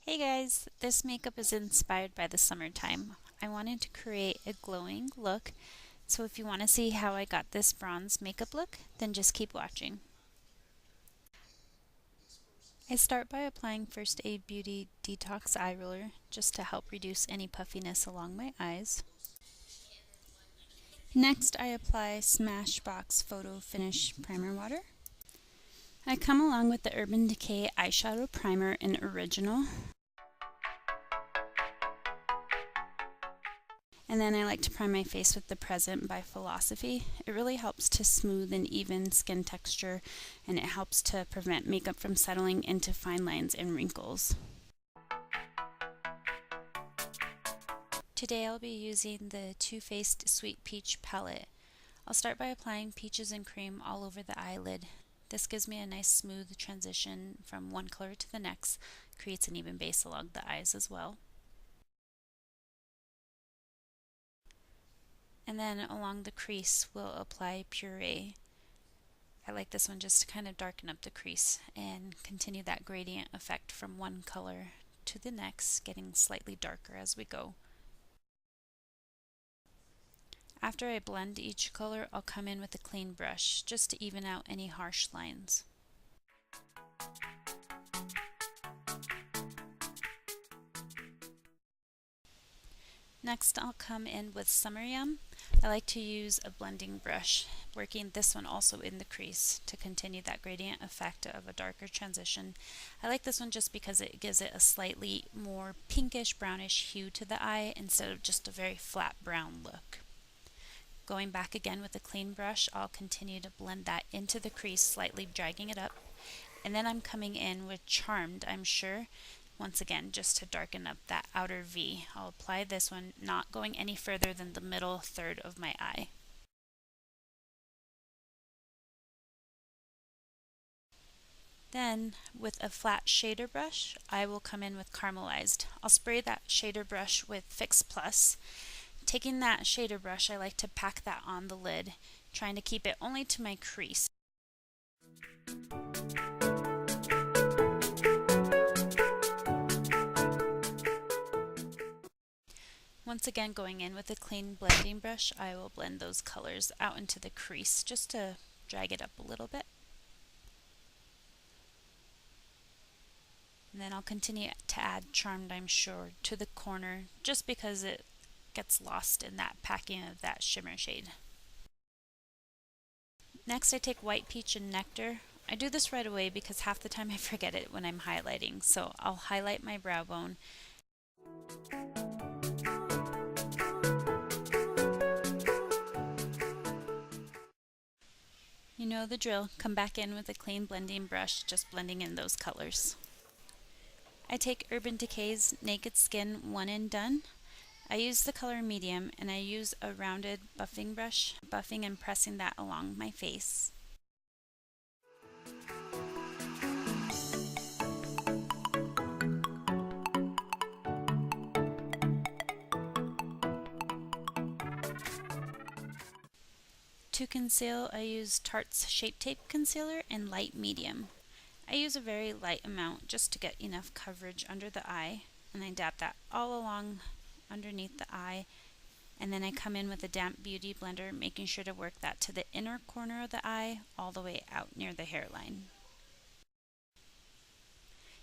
Hey guys, this makeup is inspired by the summertime. I wanted to create a glowing look, so if you want to see how I got this bronze makeup look, then just keep watching. I start by applying First Aid Beauty Detox Eye Roller just to help reduce any puffiness along my eyes. Next, I apply Smashbox Photo Finish Primer Water. I come along with the Urban Decay Eyeshadow Primer in Original. And then I like to prime my face with the Present by Philosophy. It really helps to smooth and even skin texture, and it helps to prevent makeup from settling into fine lines and wrinkles. Today I'll be using the Too Faced Sweet Peach palette. I'll start by applying peaches and cream all over the eyelid. This gives me a nice smooth transition from one color to the next, creates an even base along the eyes as well. And then along the crease, we'll apply Puree. I like this one just to kind of darken up the crease and continue that gradient effect from one color to the next, getting slightly darker as we go. After I blend each color, I'll come in with a clean brush just to even out any harsh lines. Next, I'll come in with Summer Yum. I like to use a blending brush, working this one also in the crease to continue that gradient effect of a darker transition. I like this one just because it gives it a slightly more pinkish brownish hue to the eye instead of just a very flat brown look. Going back again with a clean brush, I'll continue to blend that into the crease, slightly dragging it up. And then I'm coming in with Charmed, I'm sure. Once again, just to darken up that outer V. I'll apply this one, not going any further than the middle third of my eye. Then, with a flat shader brush, I will come in with Caramelized. I'll spray that shader brush with Fix Plus. Taking that shader brush, I like to pack that on the lid, trying to keep it only to my crease. Once again, going in with a clean blending brush, I will blend those colors out into the crease just to drag it up a little bit. And then I'll continue to add Charmed, I'm sure, to the corner just because it gets lost in that packing of that shimmer shade. Next, I take White Peach and Nectar. I do this right away because half the time I forget it when I'm highlighting, so I'll highlight my brow bone. You know the drill, come back in with a clean blending brush, just blending in those colors. I take Urban Decay's Naked Skin One and Done. I use the color medium and I use a rounded buffing brush, buffing and pressing that along my face. To conceal, I use Tarte's Shape Tape Concealer in light medium. I use a very light amount just to get enough coverage under the eye, and I dab that all along underneath the eye, and then I come in with a damp beauty blender, making sure to work that to the inner corner of the eye all the way out near the hairline.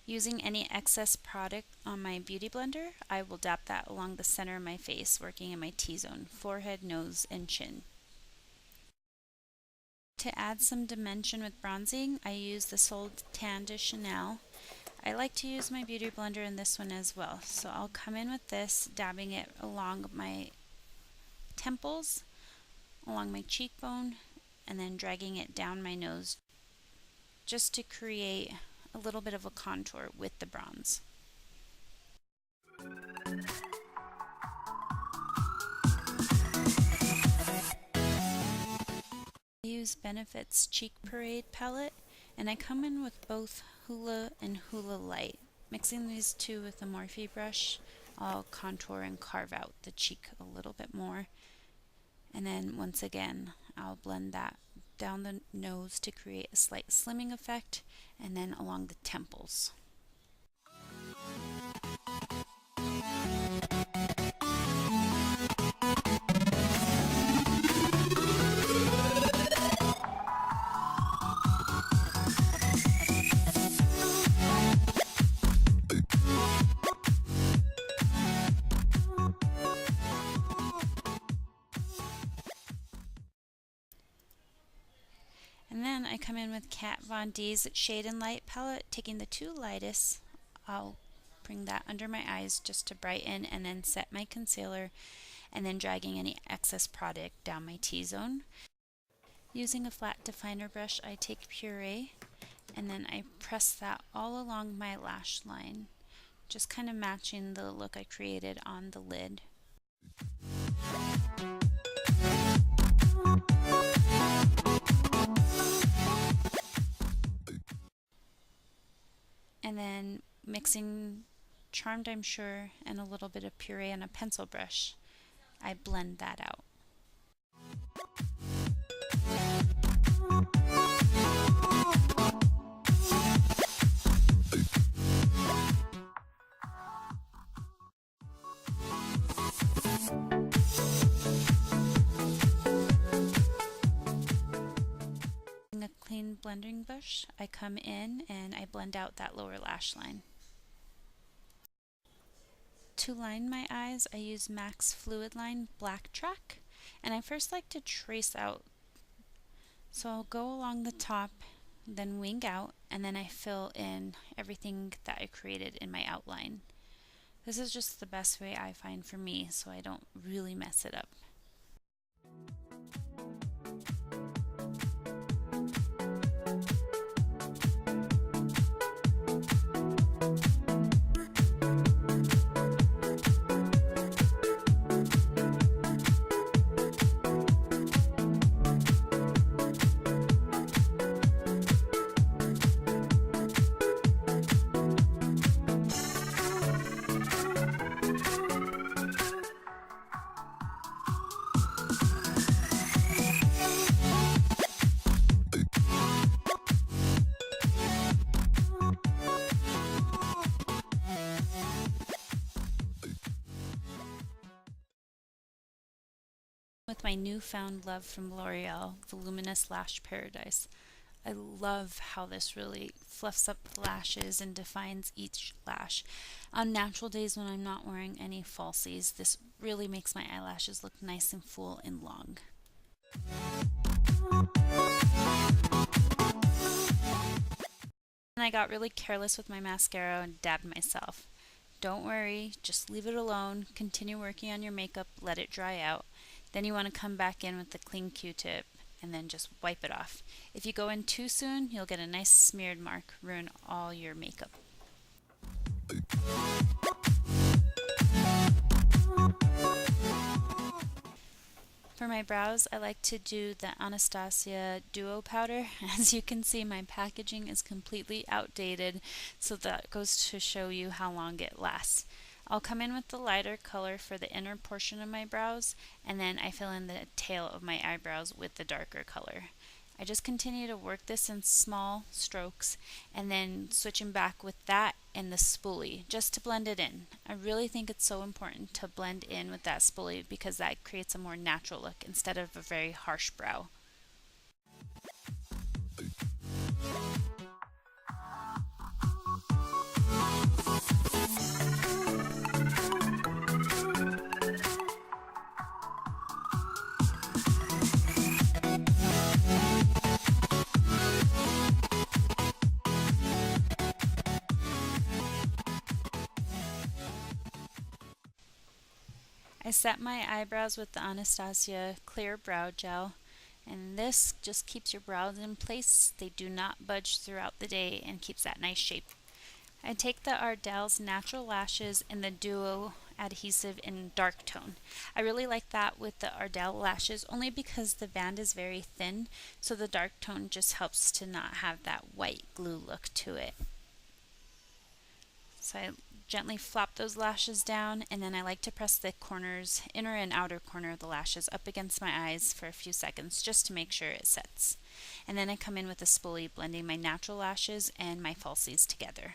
Using any excess product on my beauty blender, I will dab that along the center of my face, working in my T-zone, forehead, nose, and chin. To add some dimension with bronzing, I use the Sol Tan de Chanel. I like to use my beauty blender in this one as well, so I'll come in with this, dabbing it along my temples, along my cheekbone, and then dragging it down my nose just to create a little bit of a contour with the bronze. I use Benefit's Cheek Parade palette, and I come in with both Hoola and Hoola Lite. Mixing these two with a Morphe brush, I'll contour and carve out the cheek a little bit more. And then once again, I'll blend that down the nose to create a slight slimming effect, and then along the temples. come in with Kat Von D's Shade and Light palette, taking the two lightest. I'll bring that under my eyes just to brighten and then set my concealer, and then dragging any excess product down my T-zone. Using a flat definer brush, I take Puree and then I press that all along my lash line, just kind of matching the look I created on the lid. And then mixing Charmed, I'm sure, and a little bit of Puree and a pencil brush, I blend that out. A clean blending brush, I come in and I blend out that lower lash line. To line my eyes, I use MAC's Fluidline Blacktrack, and I first like to trace out. So I'll go along the top, then wing out, and then I fill in everything that I created in my outline. This is just the best way I find for me, so I don't really mess it up. With my newfound love from L'Oreal, Voluminous Lash Paradise. I love how this really fluffs up the lashes and defines each lash. On natural days when I'm not wearing any falsies, this really makes my eyelashes look nice and full and long. And I got really careless with my mascara and dabbed myself. Don't worry, just leave it alone, continue working on your makeup, let it dry out. Then you want to come back in with the clean Q-tip and then just wipe it off. If you go in too soon, you'll get a nice smeared mark, ruin all your makeup. For my brows, I like to do the Anastasia Duo Powder. As you can see, my packaging is completely outdated, so that goes to show you how long it lasts. I'll come in with the lighter color for the inner portion of my brows, and then I fill in the tail of my eyebrows with the darker color. I just continue to work this in small strokes, and then switching back with that and the spoolie just to blend it in. I really think it's so important to blend in with that spoolie because that creates a more natural look instead of a very harsh brow. I set my eyebrows with the Anastasia Clear Brow Gel, and this just keeps your brows in place. They do not budge throughout the day and keeps that nice shape. I take the Ardell's Natural Lashes in the Duo Adhesive in dark tone. I really like that with the Ardell lashes only because the band is very thin, so the dark tone just helps to not have that white glue look to it. So I gently flop those lashes down, and then I like to press the corners, inner and outer corner of the lashes up against my eyes for a few seconds just to make sure it sets. And then I come in with a spoolie, blending my natural lashes and my falsies together.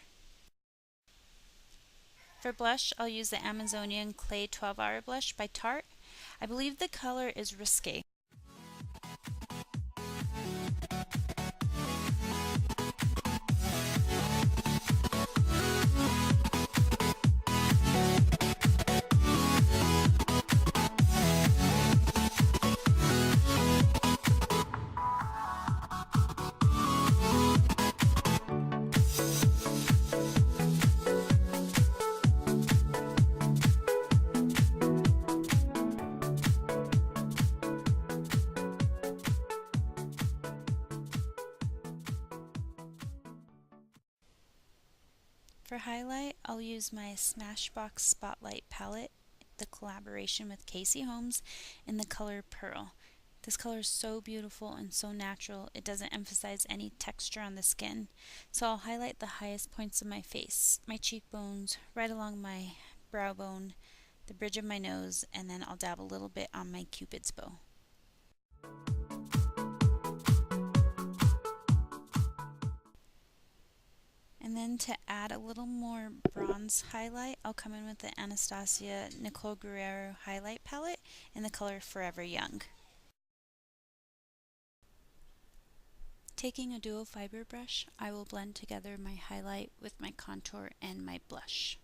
For blush, I'll use the Amazonian Clay 12-Hour Blush by Tarte. I believe the color is Risque. For highlight, I'll use my Smashbox Spotlight palette, the collaboration with Holmes, in the color Pearl. This color is so beautiful and so natural, it doesn't emphasize any texture on the skin. So I'll highlight the highest points of my face, my cheekbones, right along my brow bone, the bridge of my nose, and then I'll dab a little bit on my Cupid's bow. And then to add a little more bronze highlight, I'll come in with the Anastasia Nicole Guerriero highlight palette in the color Forever Young. Taking a dual fiber brush, I will blend together my highlight with my contour and my blush.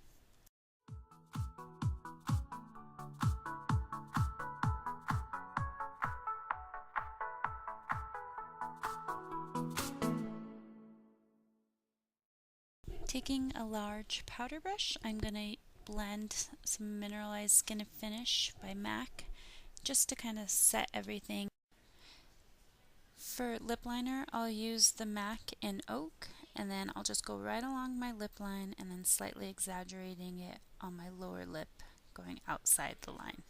Taking a large powder brush, I'm going to blend some Mineralized Skinfinish by MAC just to kind of set everything. For lip liner, I'll use the MAC in Oak, and then I'll just go right along my lip line and then slightly exaggerating it on my lower lip, going outside the line.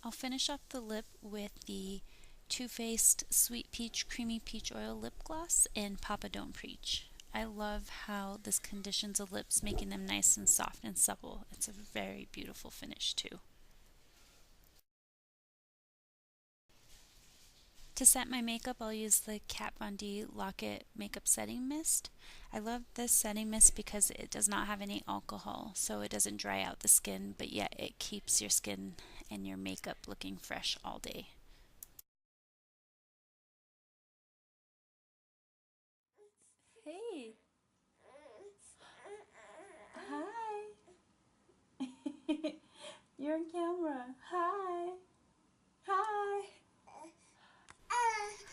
I'll finish off the lip with the Too Faced Sweet Peach Creamy Peach Oil Lip Gloss in Papa Don't Preach. I love how this conditions the lips, making them nice and soft and supple. It's a very beautiful finish too. To set my makeup, I'll use the Kat Von D Lock-It Makeup Setting Mist. I love this setting mist because it does not have any alcohol, so it doesn't dry out the skin, but yet it keeps your skin and your makeup looking fresh all day. Hey. Hi. You're on camera. Hi. Hi.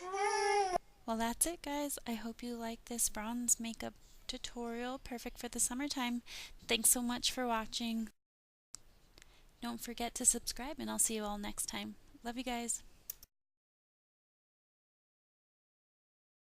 Hi. Well, that's it, guys. I hope you like this bronze makeup tutorial, perfect for the summertime. Thanks so much for watching. Don't forget to subscribe, and I'll see you all next time. Love you guys.